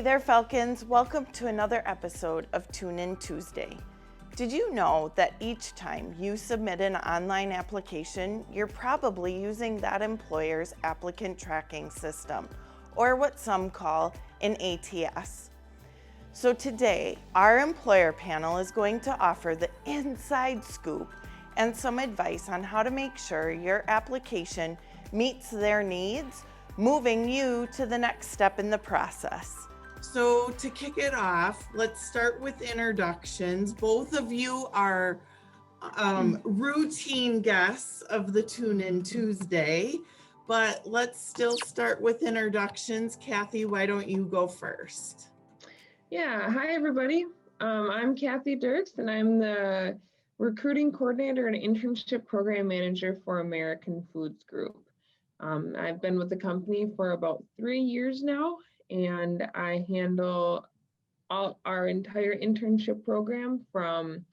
there, Falcons. Welcome to another episode of Tune In Tuesday. Did you know that each time you submit an online application, you're probably using that employer's applicant tracking system, or what some call an ATS? So today, our employer panel is going to offer the inside scoop and some advice on how to make sure your application meets their needs, moving you to the next step in the process. So to kick it off, let's start with introductions. Both of you are routine guests of the Tune In Tuesday, but let's still start with introductions. Kathy, why don't you go first? Yeah, hi everybody. I'm Kathy Dirks and I'm the recruiting coordinator and internship program manager for American Foods Group. I've been with the company for about 3 years now, and I handle our entire internship program from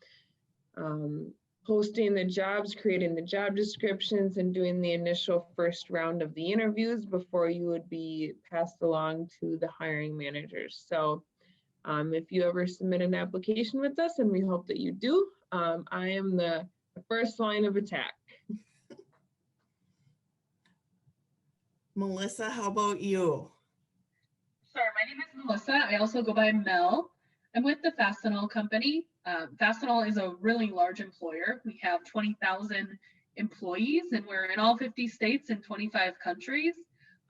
posting the jobs, creating the job descriptions, and doing the initial first round of the interviews before you would be passed along to the hiring managers. So if you ever submit an application with us, and we hope that you do, I am the first line of attack. Melissa, how about you? Sure, my name is Melissa. I also go by Mel. I'm with the Fastenal company. Fastenal is a really large employer. We have 20,000 employees and we're in all 50 states and 25 countries.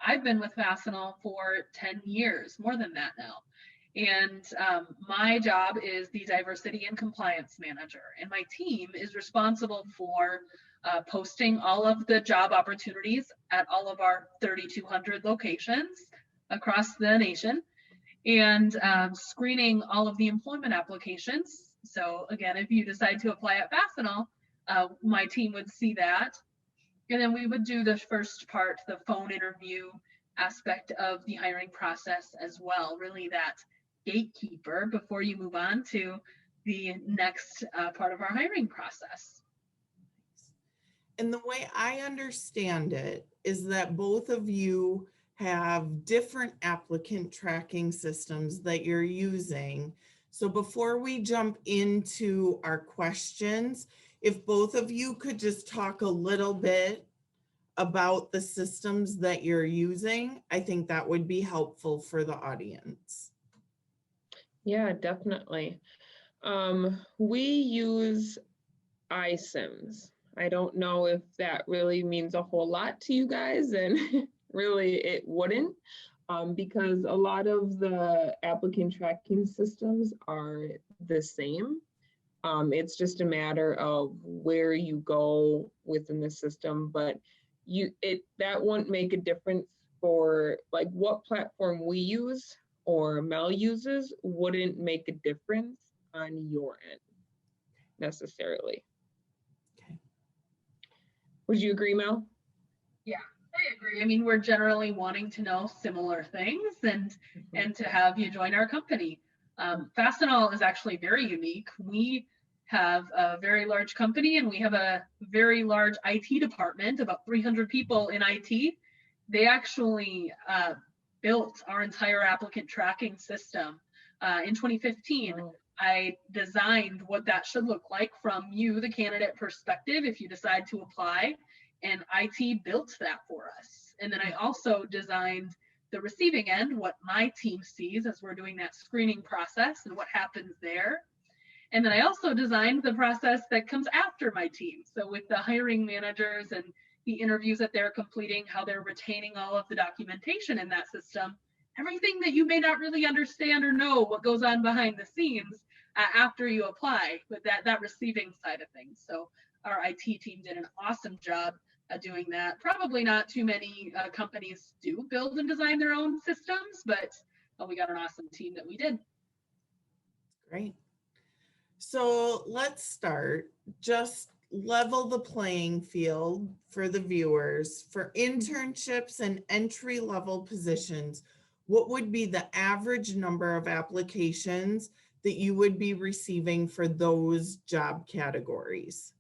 I've been with Fastenal for 10 years, more than that now. And my job is the diversity and compliance manager. And my team is responsible for posting all of the job opportunities at all of our 3,200 locations across the nation, and screening all of the employment applications. So again, if you decide to apply at Fastenal, my team would see that. And then we would do the first part, the phone interview aspect of the hiring process as well, really that gatekeeper before you move on to the next part of our hiring process. And the way I understand it is that both of you have different applicant tracking systems that you're using. So before we jump into our questions, if both of you could just talk a little bit about the systems that you're using, I think that would be helpful for the audience. Yeah, definitely. We use iCIMS. I don't know if that really means a whole lot to you guys, and really it wouldn't, because a lot of the applicant tracking systems are the same. It's just a matter of where you go within the system, but that won't make a difference for like what platform we use or Mel uses wouldn't make a difference on your end necessarily. Okay. Would you agree, Mel? Yeah, I agree. I mean, we're generally wanting to know similar things and to have you join our company. Fastenal is actually very unique. We have a very large company and we have a very large IT department, about 300 people in IT. They actually built our entire applicant tracking system in 2015. Oh. I designed what that should look like from you, the candidate perspective, if you decide to apply, and IT built that for us. And then I also designed the receiving end, what my team sees as we're doing that screening process and what happens there. And then I also designed the process that comes after my team. So with the hiring managers and the interviews that they're completing, how they're retaining all of the documentation in that system, everything that you may not really understand or know what goes on behind the scenes after you apply, with that receiving side of things. So our IT team did an awesome job doing that. Probably not too many companies do build and design their own systems, but we got an awesome team that we did. Great. So let's start. Just level the playing field for the viewers. For internships and entry-level positions, what would be the average number of applications that you would be receiving for those job categories?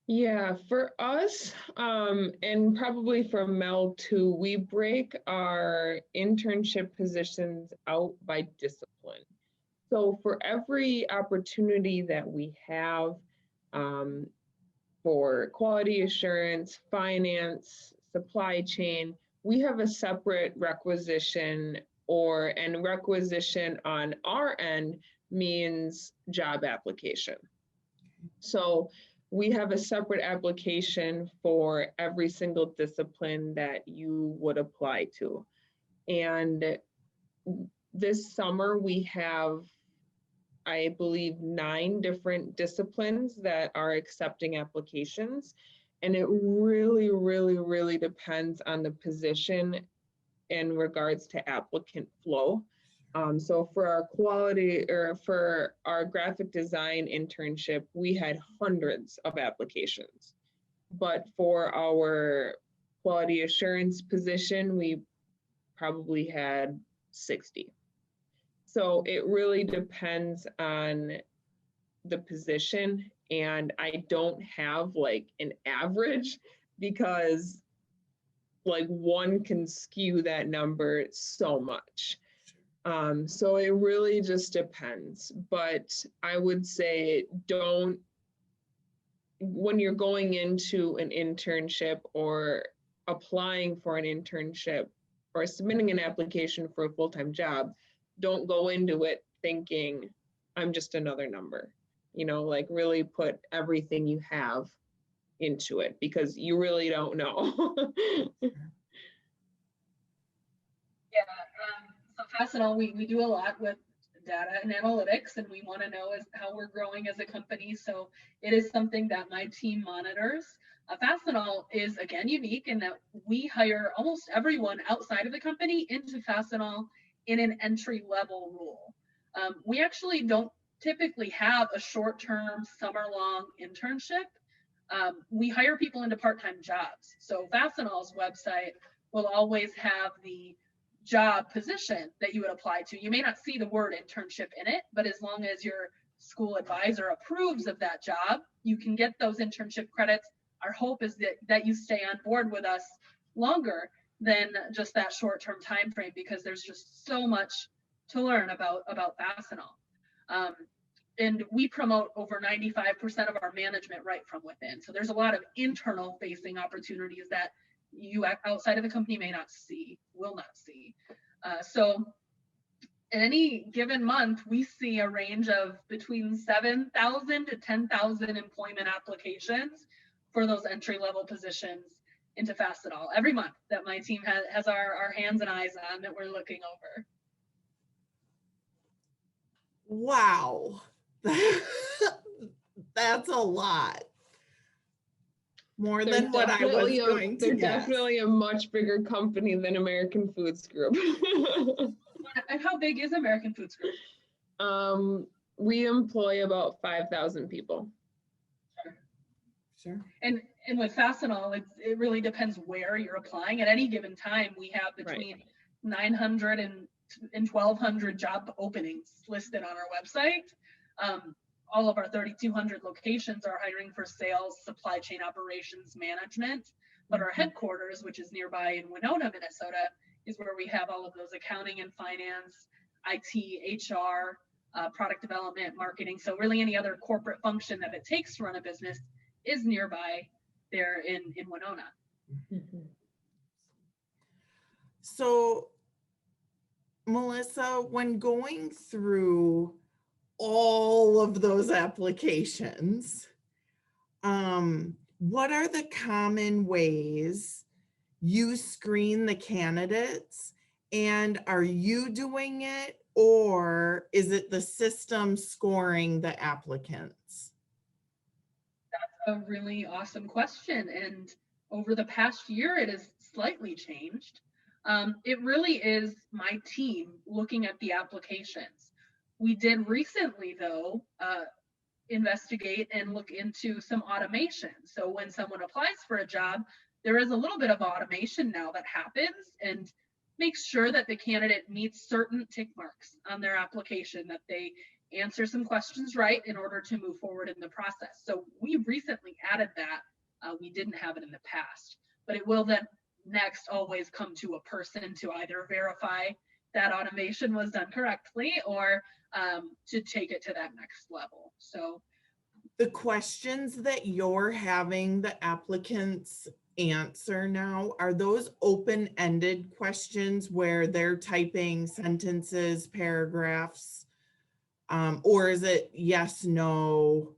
Yeah, for us, and probably for Mel too, we break our internship positions out by discipline. So for every opportunity that we have, um, for quality assurance, finance, supply chain, we have a separate requisition, and requisition on our end means job application. So we have a separate application for every single discipline that you would apply to. And this summer we have, I believe, 9 different disciplines that are accepting applications. And it really, really, really depends on the position in regards to applicant flow. So for our quality, or for our graphic design internship, we had hundreds of applications. But for our quality assurance position, we probably had 60. So it really depends on the position, and I don't have like an average, because like one can skew that number so much. So it really just depends. But I would say, when you're going into an internship or applying for an internship or submitting an application for a full-time job, don't go into it thinking I'm just another number. Like really put everything you have into it, because you really don't know. So Fastenal, we do a lot with data and analytics, and we want to know how we're growing as a company. So it is something that my team monitors. Fastenal is, again, unique in that we hire almost everyone outside of the company into Fastenal in an entry-level role. We actually don't typically have a short-term, summer-long internship. We hire people into part-time jobs. So Fastenal's website will always have the job position that you would apply to. You may not see the word internship in it, but as long as your school advisor approves of that job, you can get those internship credits. Our hope is that you stay on board with us longer than just that short-term time frame, because there's just so much to learn about Fastenal. And we promote over 95% of our management right from within. So there's a lot of internal facing opportunities that you outside of the company will not see. So in any given month, we see a range of between 7,000 to 10,000 employment applications for those entry-level positions into Fastenal every month that my team has our hands and eyes on, that we're looking over. Wow. That's a lot. More than what I was going to guess. They're definitely a much bigger company than American Foods Group. And how big is American Foods Group? We employ about 5,000 people. Sure. And with Fastenal, it really depends where you're applying. At any given time, we have between 900 and 1,200 job openings listed on our website. All of our 3,200 locations are hiring for sales, supply chain operations management, but our headquarters, which is nearby in Winona, Minnesota, is where we have all of those accounting and finance, IT, HR, product development, marketing. So really any other corporate function that it takes to run a business is nearby there in Winona. Mm-hmm. So, Melissa, when going through all of those applications, what are the common ways you screen the candidates? And are you doing it, or is it the system scoring the applicants? That's a really awesome question. And over the past year, it has slightly changed. It really is my team looking at the applications. We did recently, though, investigate and look into some automation. So when someone applies for a job, there is a little bit of automation now that happens and makes sure that the candidate meets certain tick marks on their application, that they answer some questions right in order to move forward in the process. So we recently added that. We didn't have it in the past, but it will then next always come to a person to either verify that automation was done correctly or to take it to that next level. So the questions that you're having the applicants answer now, are those open-ended questions where they're typing sentences, paragraphs, or is it yes, no?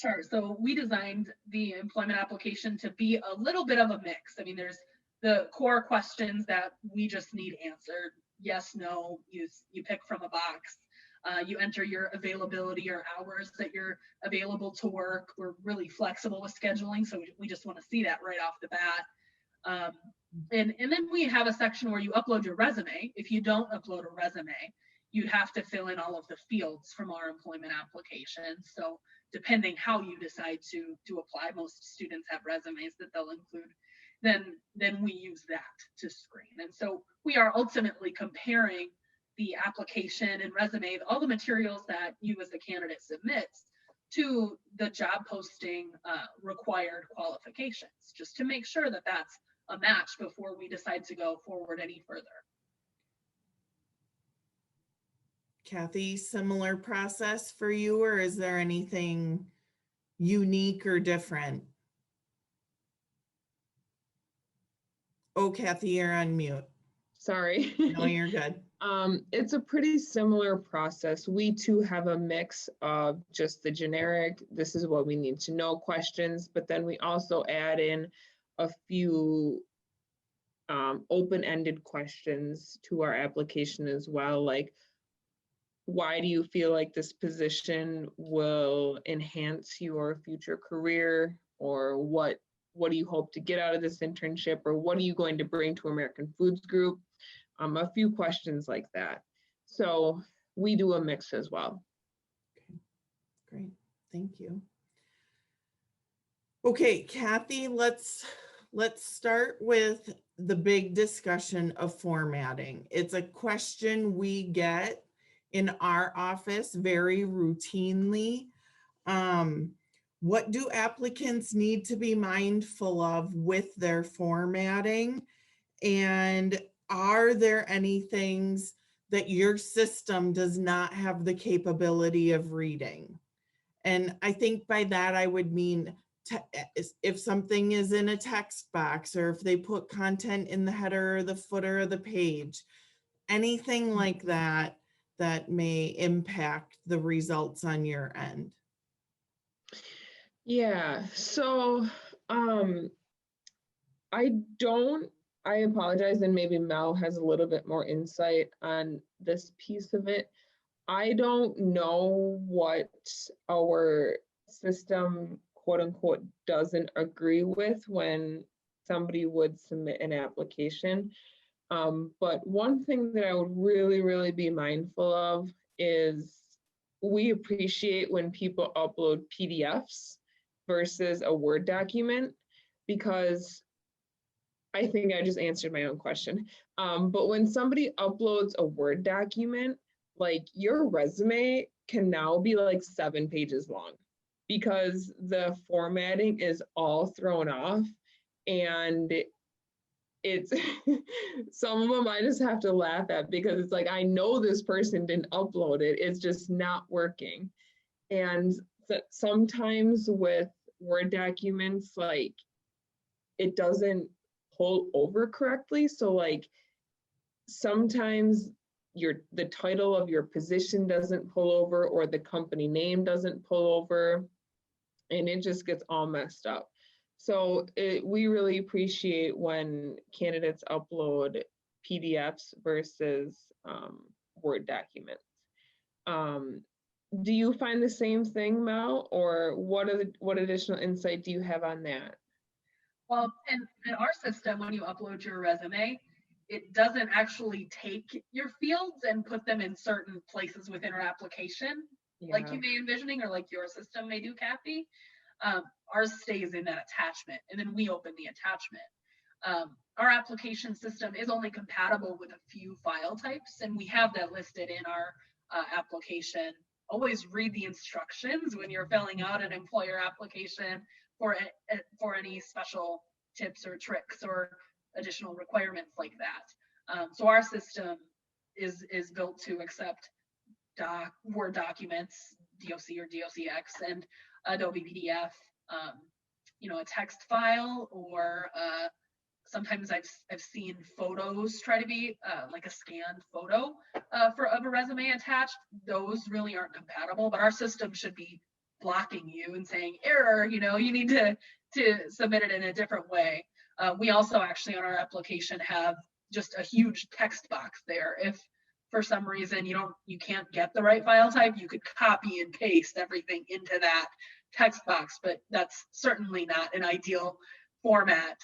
sure. So we designed the employment application to be a little bit of a mix. I mean, there's the core questions that we just need answered. Yes, no, you pick from a box. You enter your availability or hours that you're available to work. We're really flexible with scheduling, so we just want to see that right off the bat. And then we have a section where you upload your resume. If you don't upload a resume, you'd have to fill in all of the fields from our employment application. So depending how you decide to apply, most students have resumes that they'll include. Then we use that to screen. And so we are ultimately comparing the application and resume, all the materials that you as the candidate submits to the job posting required qualifications, just to make sure that that's a match before we decide to go forward any further. Kathy, similar process for you, or is there anything unique or different? Oh, Kathy, you're on mute. Sorry. No, you're good. It's a pretty similar process. We too have a mix of just the generic, this is what we need to know questions, but then we also add in a few open-ended questions to our application as well, like, why do you feel like this position will enhance your future career? Or what do you hope to get out of this internship? Or what are you going to bring to American Foods Group? A few questions like that. So we do a mix as well. Okay, great, thank you. Okay, Kathy, let's start with the big discussion of formatting. It's a question we get in our office very routinely. What do applicants need to be mindful of with their formatting? And are there any things that your system does not have the capability of reading? And I think by that, I would mean if something is in a text box, or if they put content in the header or the footer of the page, anything like that that may impact the results on your end. Yeah, so I apologize, and maybe Mel has a little bit more insight on this piece of it. I don't know what our system, quote unquote, doesn't agree with when somebody would submit an application. But one thing that I would really be mindful of is we appreciate when people upload PDFs versus a Word document, because I think I just answered my own question. But when somebody uploads a Word document, like, your resume can now be like 7 pages long because the formatting is all thrown off, and it's some of them I just have to laugh at, because it's like, I know this person didn't upload it, it's just not working. And sometimes with Word documents, like, it doesn't pull over correctly. So like, sometimes the title of your position doesn't pull over, or the company name doesn't pull over, and it just gets all messed up. So we really appreciate when candidates upload PDFs versus Word documents. Do you find the same thing, Mel, or what additional insight do you have on that? Well, in our system, when you upload your resume, it doesn't actually take your fields and put them in certain places within our application, like you may envisioning, or like your system may do, Kathy. Ours stays in that attachment, and then we open the attachment. Our application system is only compatible with a few file types, and we have that listed in our application. Always read the instructions when you're filling out an employer application for any special tips or tricks or additional requirements like that. So our system is built to accept Word documents, DOC or DOCX, and Adobe PDF, a text file, or sometimes I've seen photos try to be like a scanned photo of a resume attached. Those really aren't compatible, but our system should be blocking you and saying error, you need to submit it in a different way. We also actually on our application have just a huge text box there. If for some reason you can't get the right file type, you could copy and paste everything into that text box, but that's certainly not an ideal format.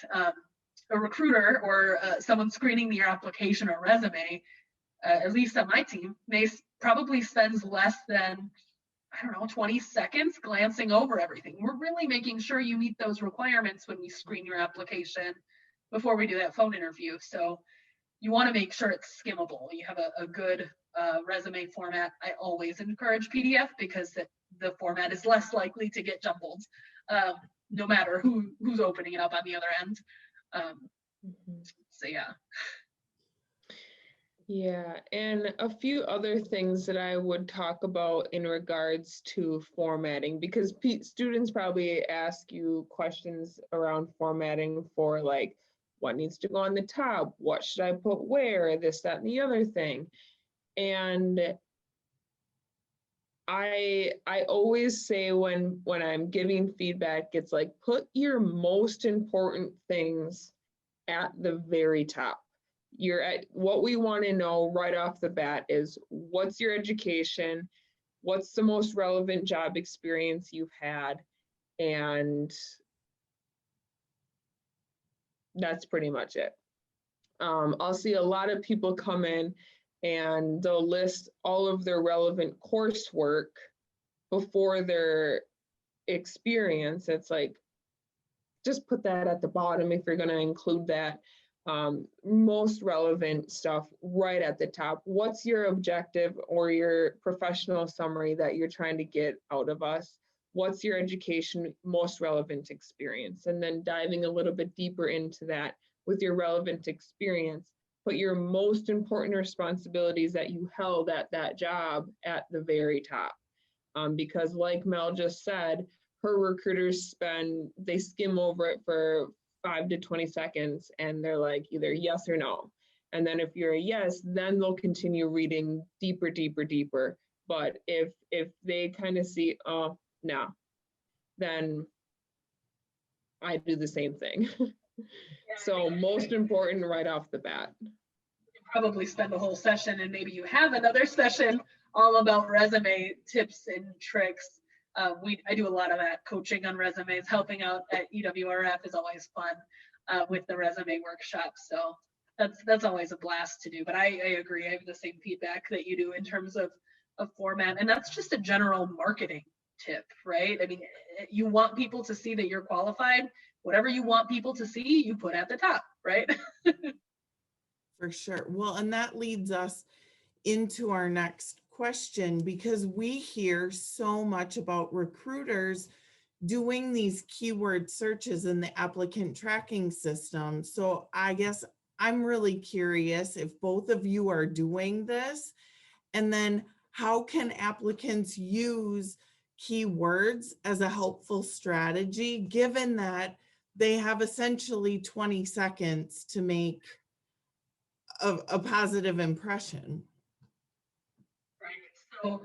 A recruiter or someone screening your application or resume, at least on my team, probably spends less than, 20 seconds glancing over everything. We're really making sure you meet those requirements when we screen your application before we do that phone interview. So you want to make sure it's skimmable. You have a good resume format. I always encourage PDF because the format is less likely to get jumbled, no matter who's opening it up on the other end. So yeah. Yeah, and a few other things that I would talk about in regards to formatting, because students probably ask you questions around formatting for like, what needs to go on the top? What should I put where? This, that, and the other thing. And I always say when I'm giving feedback, it's like, put your most important things at the very top. What we want to know right off the bat is, what's your education? What's the most relevant job experience you've had? And that's pretty much it. I'll see a lot of people come in and they'll list all of their relevant coursework before their experience. It's like, just put that at the bottom if you're going to include that. Most relevant stuff right at the top. What's your objective or your professional summary that you're trying to get out of us? What's your education most relevant experience? And then diving a little bit deeper into that with your relevant experience, put your most important responsibilities that you held at that job at the very top. Because like Mel just said, her recruiters skim over it for 5 to 20 seconds and they're like either yes or no. And then if you're a yes, then they'll continue reading deeper, deeper, deeper. But if they kind of see, oh, no, then I do the same thing. So most important right off the bat. You probably spend the whole session, and maybe you have another session all about resume tips and tricks. I do a lot of that coaching on resumes. Helping out at UWRF is always fun with the resume workshop. So that's always a blast to do. But I agree. I have the same feedback that you do in terms of format. And that's just a general marketing tip, right? I mean, you want people to see that you're qualified. Whatever you want people to see, you put at the top, right? For sure. Well, and that leads us into our next question, because we hear so much about recruiters doing these keyword searches in the applicant tracking system. So I guess I'm really curious if both of you are doing this, and then how can applicants use keywords as a helpful strategy, given that they have essentially 20 seconds to make a positive impression? Right. So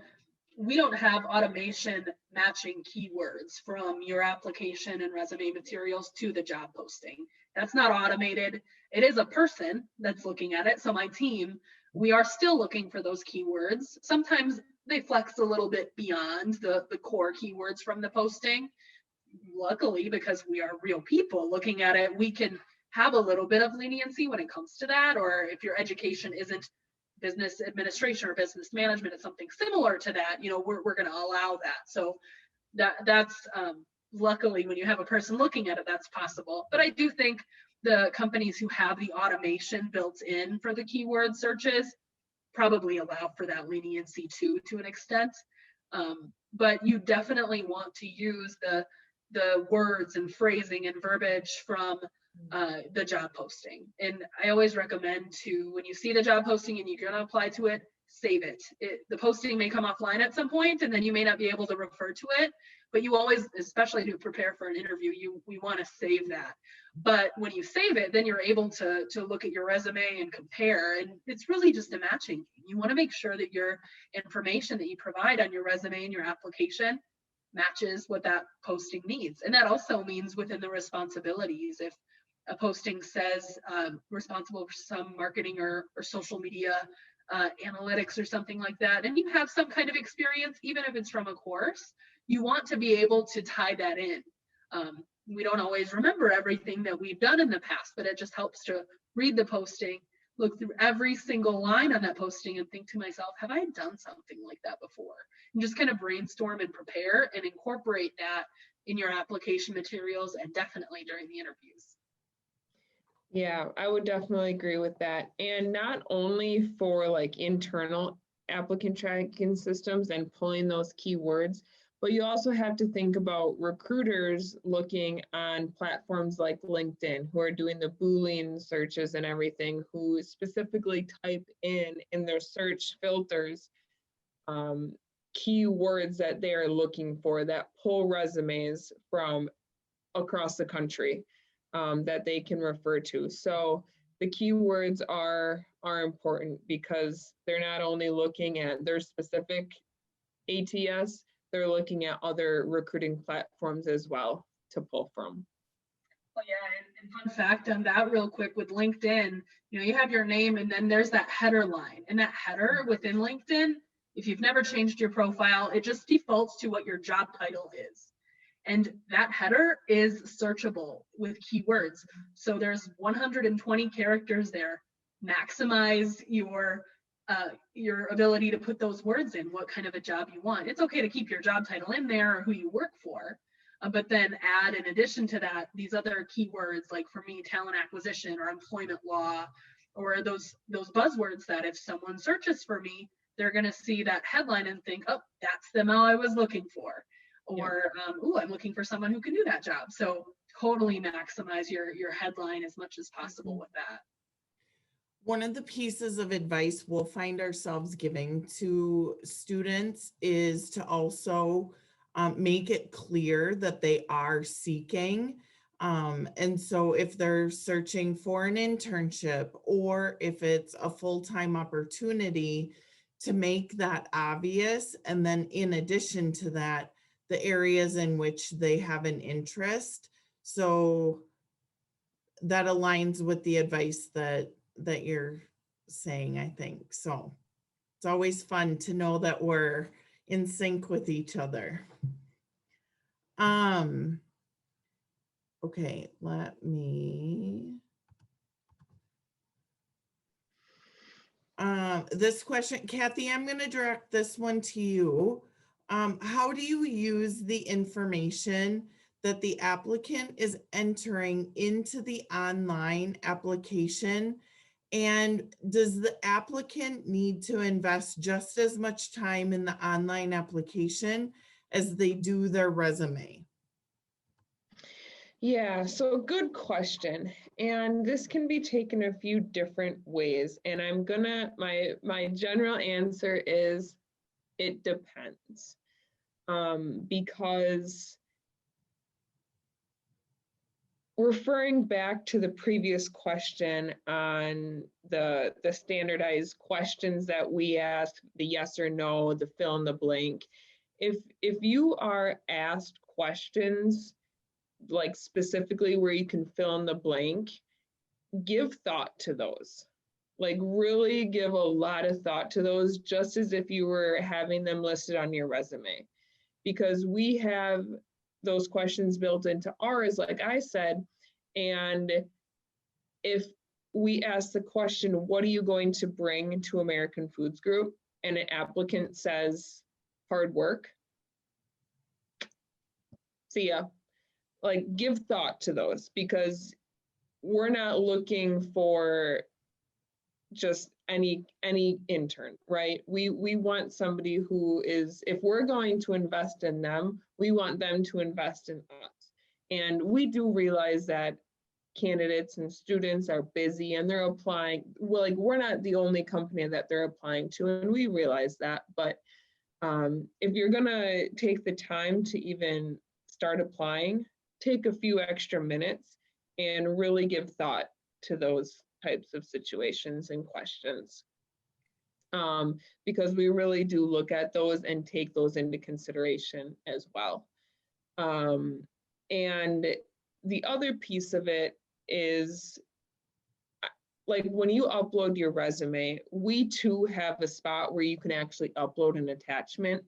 we don't have automation matching keywords from your application and resume materials to the job posting. That's not automated. It is a person that's looking at it. So my team, we are still looking for those keywords. Sometimes they flex a little bit beyond the core keywords from the posting. Luckily, because we are real people looking at it, we can have a little bit of leniency when it comes to that. Or if your education isn't business administration or business management, it's something similar to that, we're going to allow that. So that's luckily, when you have a person looking at it, that's possible. But I do think the companies who have the automation built in for the keyword searches, probably allow for that leniency too, to an extent. But you definitely want to use the words and phrasing and verbiage from the job posting. And I always recommend to, when you see the job posting and you're going to apply to it, save it. The posting may come offline at some point, and then you may not be able to refer to it, but you always, especially to prepare for an interview, we want to save that. But when you save it, then you're able to look at your resume and compare, and it's really just a matching game. You want to make sure that your information that you provide on your resume and your application matches what that posting needs. And that also means within the responsibilities. If a posting says responsible for some marketing or social media analytics or something like that, and you have some kind of experience, even if it's from a course, you want to be able to tie that in. We don't always remember everything that we've done in the past, but it just helps to read the posting, look through every single line on that posting and think to myself, have I done something like that before? And just kind of brainstorm and prepare and incorporate that in your application materials, and definitely during the interviews. Yeah, I would definitely agree with that. And not only for like internal applicant tracking systems and pulling those keywords, but you also have to think about recruiters looking on platforms like LinkedIn, who are doing the Boolean searches and everything, who specifically type in their search filters keywords that they are looking for, that pull resumes from across the country that they can refer to. So the keywords are important, because they're not only looking at their specific ATS, they're looking at other recruiting platforms as well to pull from. Well, yeah, and fun fact on that real quick with LinkedIn, you have your name and then there's that header line, and that header within LinkedIn, if you've never changed your profile, it just defaults to what your job title is. And that header is searchable with keywords. So there's 120 characters there. Maximize your ability to put those words in, what kind of a job you want. It's okay to keep your job title in there or who you work for, but then add, in addition to that, these other keywords, like for me, talent acquisition or employment law, or those buzzwords that if someone searches for me, they're going to see that headline and think, oh, that's the male I was looking for. Or, oh, I'm looking for someone who can do that job. So totally maximize your headline as much as possible with that. One of the pieces of advice we'll find ourselves giving to students is to also make it clear that they are seeking. And so if they're searching for an internship, or if it's a full-time opportunity, to make that obvious. And then in addition to that, the areas in which they have an interest. So that aligns with the advice that you're saying, I think. So it's always fun to know that we're in sync with each other. Okay, let me. This question, Kathy, I'm going to direct this one to you. How do you use the information that the applicant is entering into the online application? And does the applicant need to invest just as much time in the online application as they do their resume? Yeah, so good question. And this can be taken a few different ways. And I'm gonna, my general answer is it depends. Because referring back to the previous question on the standardized questions that we ask, the yes or no, the fill in the blank, if you are asked questions like specifically where you can fill in the blank, give thought to those. Like really give a lot of thought to those, just as if you were having them listed on your resume. Because we have those questions built into ours, like I said, and if we ask the question, what are you going to bring to American Foods Group? And an applicant says, hard work. See ya. Like, give thought to those, because we're not looking for just any intern, right? We want somebody who is, if we're going to invest in them, we want them to invest in us. And we do realize that candidates and students are busy and they're applying. Well, like, we're not the only company that they're applying to, and we realize that. But if you're gonna take the time to even start applying, take a few extra minutes and really give thought to those types of situations and questions. Because we really do look at those and take those into consideration as well. And the other piece of it is, like, when you upload your resume, we too have a spot where you can actually upload an attachment.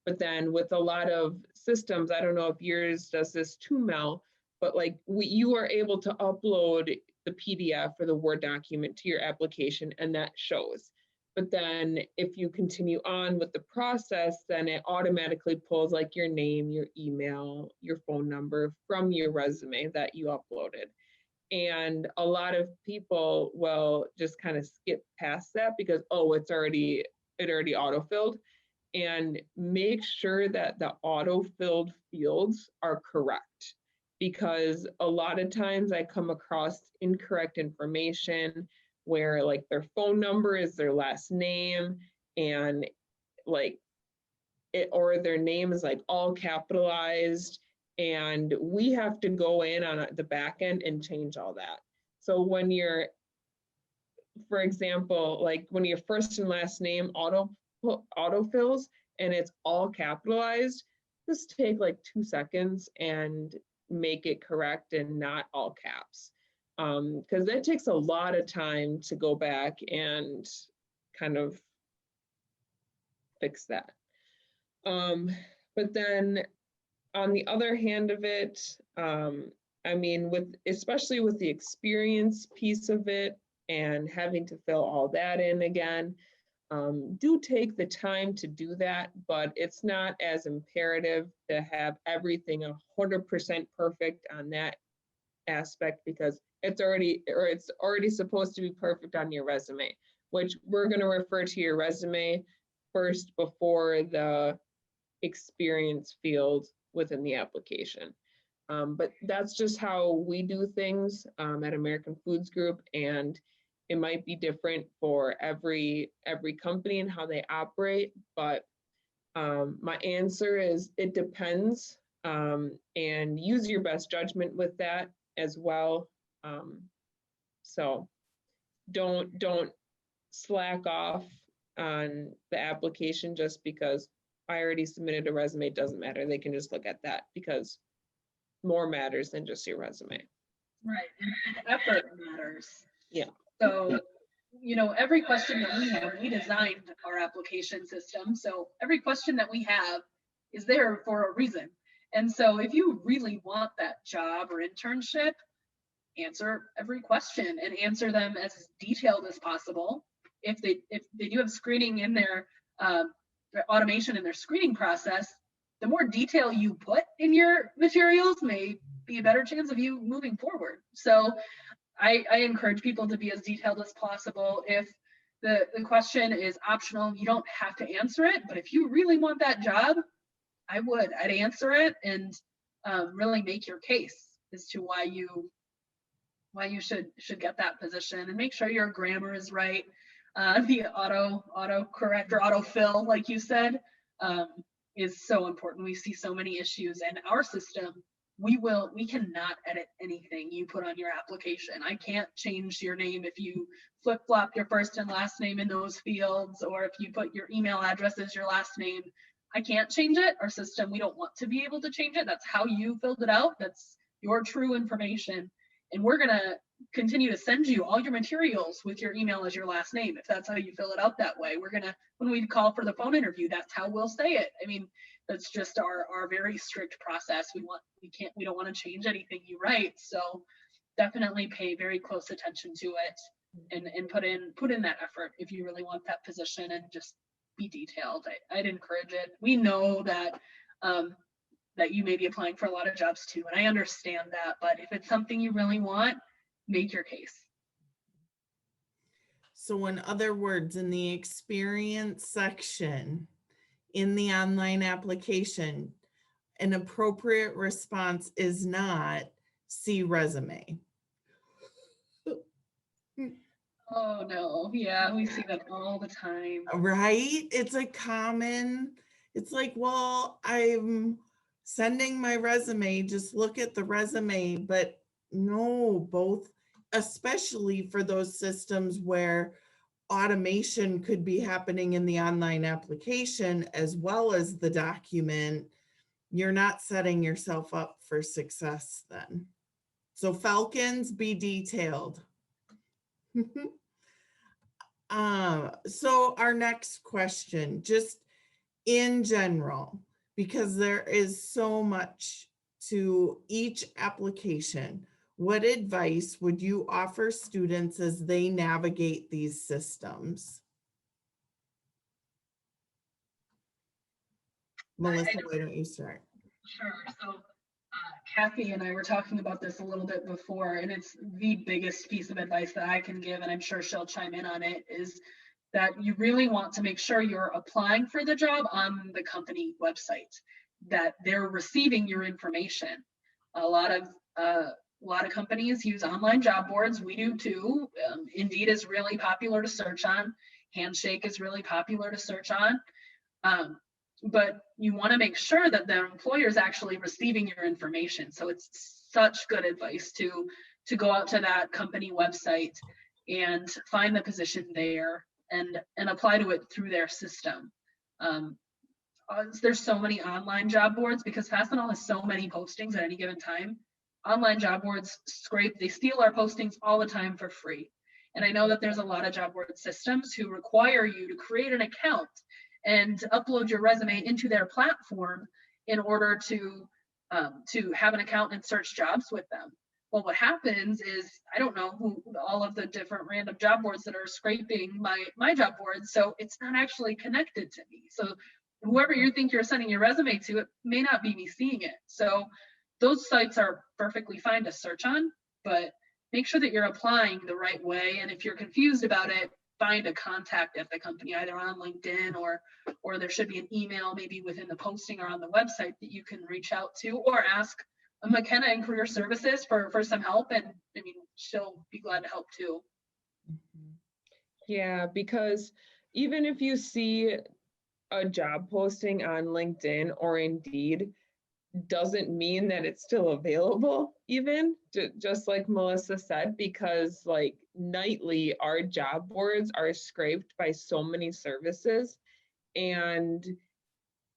But then with a lot of systems, I don't know if yours does this too, Mel, but like you are able to upload the PDF or the Word document to your application, and that shows. But then if you continue on with the process, then it automatically pulls like your name, your email, your phone number from your resume that you uploaded. And a lot of people will just kind of skip past that because, oh, it already autofilled. And make sure that the autofilled fields are correct, because a lot of times I come across incorrect information where like their phone number is their last name, and like it, or their name is like all capitalized, and we have to go in on the back end and change all that. So when you're, for example, like when your first and last name autofills and it's all capitalized, just take like 2 seconds and make it correct and not all caps. Because that takes a lot of time to go back and kind of fix that. But then on the other hand of it, I mean, especially with the experience piece of it and having to fill all that in again, do take the time to do that, but it's not as imperative to have everything 100% perfect on that aspect, because it's already supposed to be perfect on your resume, which we're going to refer to your resume first before the experience field within the application. But that's just how we do things at American Foods Group, and it might be different for every company and how they operate. But my answer is it depends, and use your best judgment with that as well. So don't slack off on the application just because I already submitted a resume. It doesn't matter. They can just look at that, because more matters than just your resume. Right, and effort matters. Yeah. So, you know, every question that we have, we designed our application system. So every question that we have is there for a reason. And so if you really want that job or internship, answer every question and answer them as detailed as possible. If they do have screening in their automation in their screening process, the more detail you put in your materials may be a better chance of you moving forward. So I encourage people to be as detailed as possible. If the question is optional, you don't have to answer it, but if you really want that job, I'd answer it and really make your case as to why you should get that position, and make sure your grammar is right. The auto correct or autofill, like you said, is so important. We see so many issues in our system. We cannot edit anything you put on your application. I can't change your name if you flip-flop your first and last name in those fields, or if you put your email address as your last name. I can't change it. Our system, we don't want to be able to change it. That's how you filled it out. That's your true information. And we're going to continue to send you all your materials with your email as your last name. If that's how you fill it out that way, we're going to, when we call for the phone interview, that's how we'll say it. I mean, that's just our very strict process. We don't want to change anything you write. So definitely pay very close attention to it and put in that effort if you really want that position, and just be detailed. I'd encourage it. We know that that you may be applying for a lot of jobs too, and I understand that, but if it's something you really want, make your case. So in other words, in the experience section in the online application, an appropriate response is not see resume. Oh no, yeah, we see that all the time. Right? It's a common, it's like, well, I'm sending my resume, just look at the resume, but no, both, especially for those systems where automation could be happening in the online application as well as the document, you're not setting yourself up for success then. So Falcons, be detailed. So our next question, just in general, because there is so much to each application, what advice would you offer students as they navigate these systems? Melissa, why don't you start? Sure. So Kathy and I were talking about this a little bit before, and it's the biggest piece of advice that I can give, and I'm sure she'll chime in on it, is that you really want to make sure you're applying for the job on the company website, that they're receiving your information. A lot of companies use online job boards. We do too. Indeed is really popular to search on. Handshake is really popular to search on. But you want to make sure that the employer is actually receiving your information. So it's such good advice to go out to that company website and find the position there and apply to it through their system. There's so many online job boards because Fastenal has so many postings at any given time. Online job boards they steal our postings all the time for free. And I know that there's a lot of job board systems who require you to create an account and upload your resume into their platform in order to have an account and search jobs with them. Well, what happens is, I don't know who all of the different random job boards that are scraping my job board, so it's not actually connected to me. So whoever you think you're sending your resume to, it may not be me seeing it. So those sites are perfectly fine to search on, but make sure that you're applying the right way. And if you're confused about it, find a contact at the company, either on LinkedIn or there should be an email maybe within the posting or on the website that you can reach out to, or ask McKenna in Career Services for some help. And I mean, she'll be glad to help too. Yeah, because even if you see a job posting on LinkedIn or Indeed, doesn't mean that it's still available, even just like Melissa said, because like nightly our job boards are scraped by so many services, and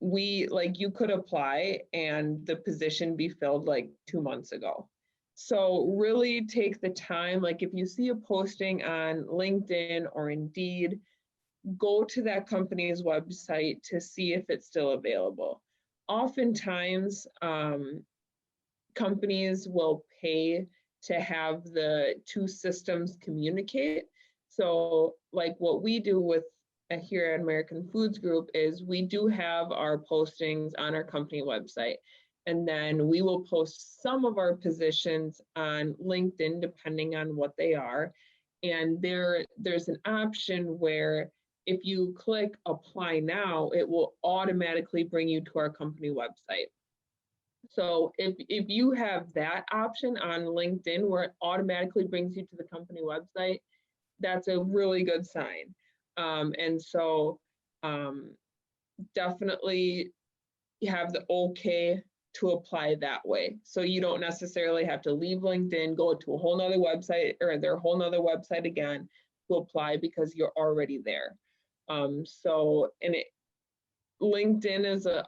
you could apply and the position be filled like 2 months ago. So really take the time, like if you see a posting on LinkedIn or Indeed, go to that company's website to see if it's still available. Oftentimes, companies will pay to have the two systems communicate. So like what we do with here at American Foods Group is we do have our postings on our company website. And then we will post some of our positions on LinkedIn, depending on what they are. And there's an option where if you click apply now, it will automatically bring you to our company website. So if you have that option on LinkedIn where it automatically brings you to the company website, that's a really good sign. And so definitely you have the okay to apply that way. So you don't necessarily have to leave LinkedIn, go to a whole nother website or their whole nother website again to apply because you're already there. LinkedIn is a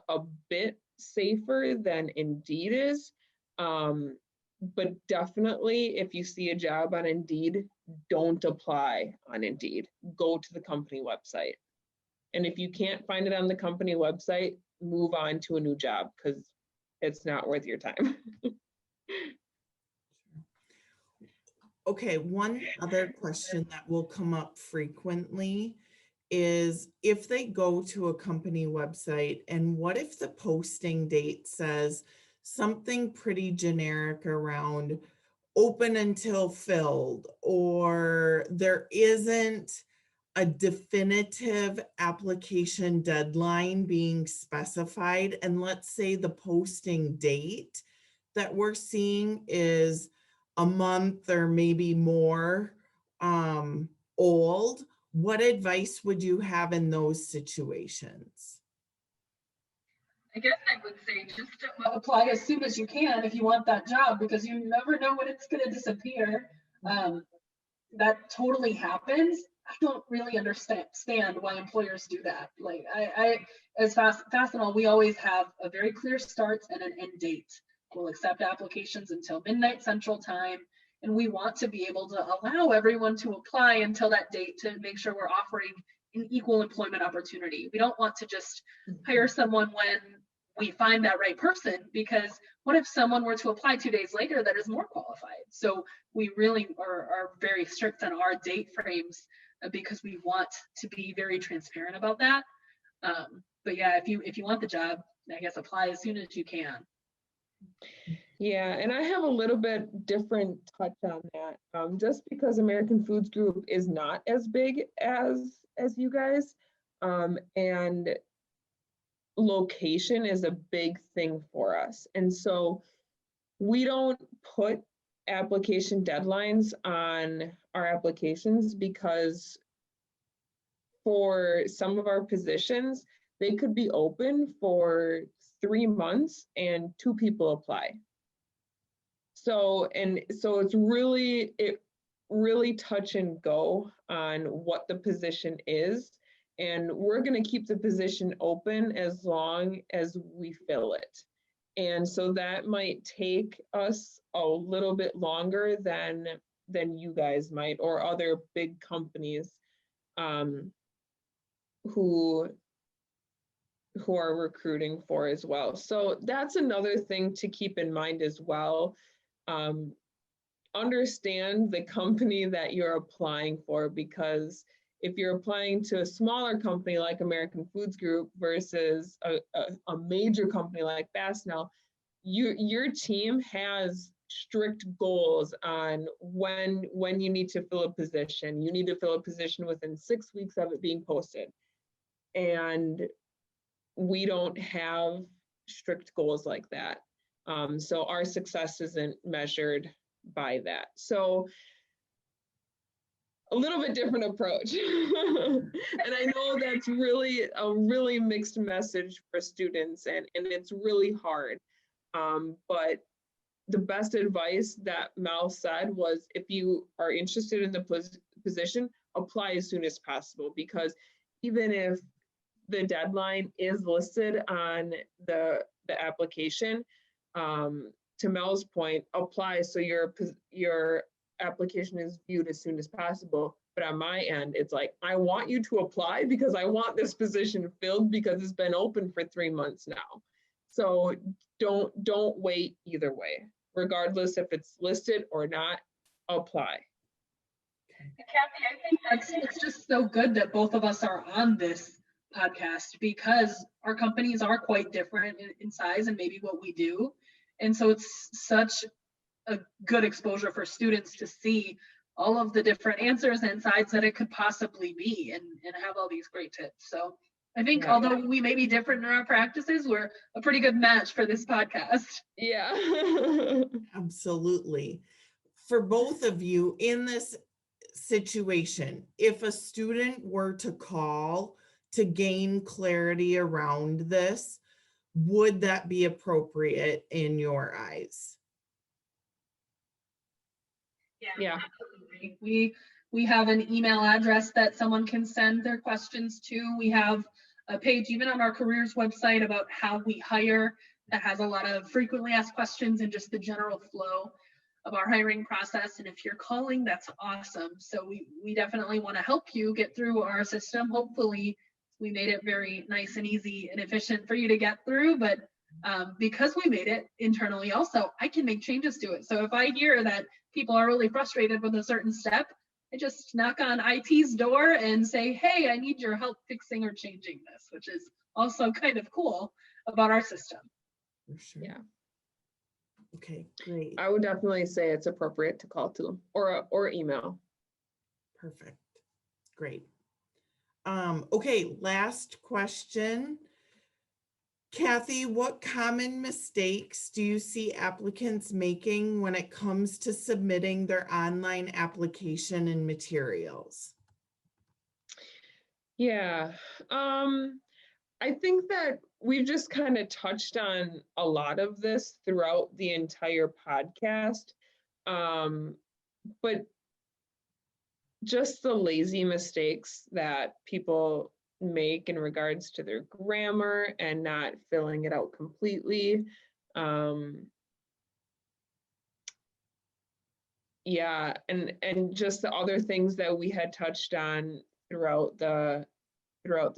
bit safer than Indeed is, but definitely if you see a job on Indeed, don't apply on Indeed. Go to the company website. And if you can't find it on the company website, move on to a new job because it's not worth your time. Okay, one other question that will come up frequently is if they go to a company website, and what if the posting date says something pretty generic around open until filled, or there isn't a definitive application deadline being specified, and let's say the posting date that we're seeing is a month or maybe more old, what advice would you have in those situations? I guess I would say just to apply as soon as you can if you want that job, because you never know when it's going to disappear. That totally happens. I don't really understand why employers do that. Like as Fastenal, we always have a very clear start and an end date. We'll accept applications until midnight Central Time, and we want to be able to allow everyone to apply until that date to make sure we're offering an equal employment opportunity. We don't want to just hire someone when we find that right person, because what if someone were to apply 2 days later that is more qualified? So we really are very strict on our date frames because we want to be very transparent about that. But yeah, if you want the job, I guess apply as soon as you can. Yeah, and I have a little bit different touch on that. Just because American Foods Group is not as big as you guys, and location is a big thing for us. And so we don't put application deadlines on our applications because for some of our positions, they could be open for 3 months and 2 people apply. So it's really touch and go on what the position is. And we're going to keep the position open as long as we fill it. And so that might take us a little bit longer than you guys might, or other big companies who are recruiting for as well. So that's another thing to keep in mind as well. Understand the company that you're applying for, because if you're applying to a smaller company like American Foods Group versus a major company like Fastenal, your team has strict goals on when you need to fill a position. You need to fill a position within 6 weeks of it being posted. And we don't have strict goals like that. So our success isn't measured by that. So a little bit different approach. And I know that's really a really mixed message for students, and it's really hard. But the best advice that Mel said was, if you are interested in the position, apply as soon as possible, because even if the deadline is listed on the application, to Mel's point, apply so your application is viewed as soon as possible. But on my end, it's like, I want you to apply because I want this position filled, because it's been open for 3 months now. So don't wait either way, regardless if it's listed or not, apply. Kathy, I think it's just so good that both of us are on this podcast, because our companies are quite different in size and maybe what we do. And so it's such a good exposure for students to see all of the different answers and sides that it could possibly be, and have all these great tips. So I think although we may be different in our practices, we're a pretty good match for this podcast. Yeah. Absolutely. For both of you in this situation, if a student were to call to gain clarity around this, would that be appropriate in your eyes? Yeah, absolutely. We have an email address that someone can send their questions to. We have a page even on our careers website about how we hire that has a lot of frequently asked questions and just the general flow of our hiring process. And if you're calling, that's awesome. So we definitely want to help you get through our system. Hopefully we made it very nice and easy and efficient for you to get through, but because we made it internally also, I can make changes to it. So if I hear that people are really frustrated with a certain step, I just knock on IT's door and say, hey, I need your help fixing or changing this, which is also kind of cool about our system. For sure. Yeah. Okay, great. I would definitely say it's appropriate to call to or email. Perfect. Great. Okay, last question. Kathy, what common mistakes do you see applicants making when it comes to submitting their online application and materials? Yeah, I think that we've just kind of touched on a lot of this throughout the entire podcast. Um, but just the lazy mistakes that people make in regards to their grammar and not filling it out completely. Yeah, and just the other things that we had touched on throughout the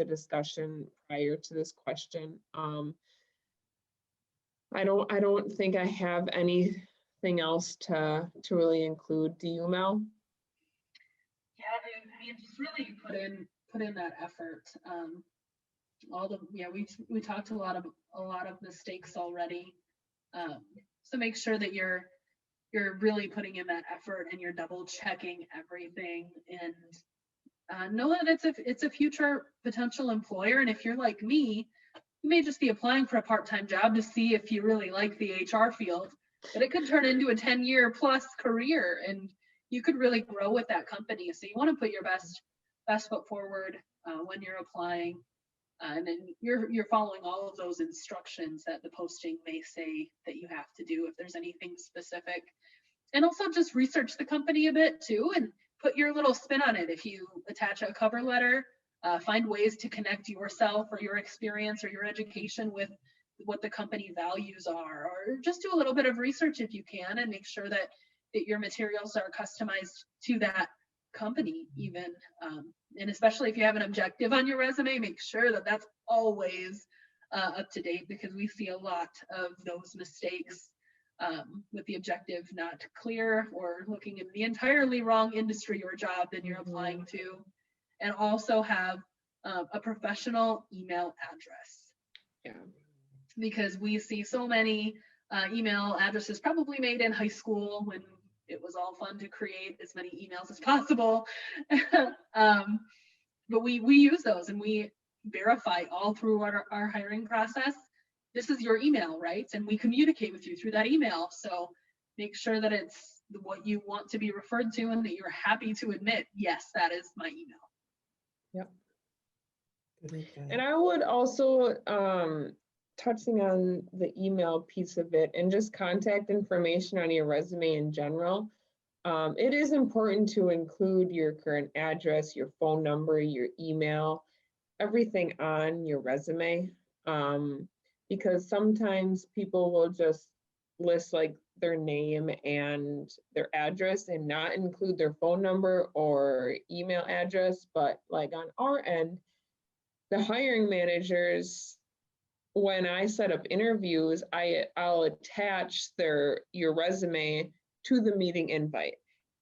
discussion prior to this question. I don't think I have anything else to really include. Do you, Mel? Yeah, I mean, just really put in that effort. We talked a lot of mistakes already. So make sure that you're really putting in that effort and you're double checking everything, and know that it's a future potential employer. And if you're like me, you may just be applying for a part-time job to see if you really like the HR field, but it could turn into a 10-year plus career, and you could really grow with that company. So you want to put your best foot forward when you're applying, and then you're following all of those instructions that the posting may say that you have to do if there's anything specific. And also just research the company a bit too, and put your little spin on it. If you attach a cover letter, find ways to connect yourself or your experience or your education with what the company values are, or just do a little bit of research if you can, and make sure that your materials are customized to that company even. And especially if you have an objective on your resume, make sure that that's always up to date, because we see a lot of those mistakes with the objective not clear, or looking in the entirely wrong industry or job that you're applying to. And also have a professional email address. Yeah. Because we see so many email addresses probably made in high school when it was all fun to create as many emails as possible. But we use those, and we verify all through our hiring process. This is your email, right? And we communicate with you through that email. So make sure that it's what you want to be referred to, and that you're happy to admit, yes, that is my email. Yep. Okay. And I would also, touching on the email piece of it and just contact information on your resume in general, it is important to include your current address, your phone number, your email, everything on your resume, because sometimes people will just list like their name and their address and not include their phone number or email address. But like on our end, the hiring managers, when I set up interviews, I'll attach your resume to the meeting invite.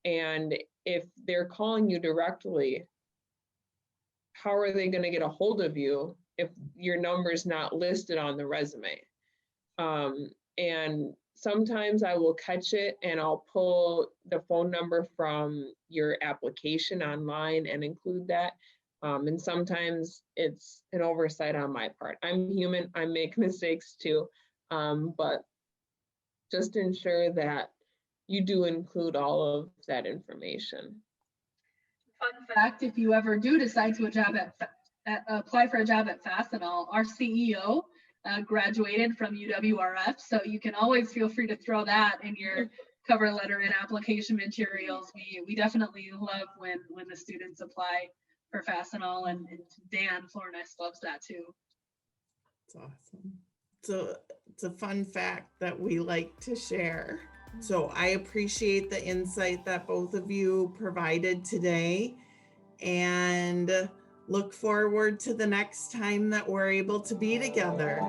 And if they're calling you directly, how are they going to get a hold of you if your number's not listed on the resume? And sometimes I will catch it and I'll pull the phone number from your application online and include that. And sometimes it's an oversight on my part. I'm human, I make mistakes too, but just ensure that you do include all of that information. Fun fact, if you ever do decide to apply for a job at Fastenal, our CEO graduated from UWRF, so you can always feel free to throw that in your cover letter and application materials. We definitely love when the students apply for Fastenal, and Dan Florness loves that too. It's awesome. So it's a fun fact that we like to share. So I appreciate the insight that both of you provided today, and look forward to the next time that we're able to be together.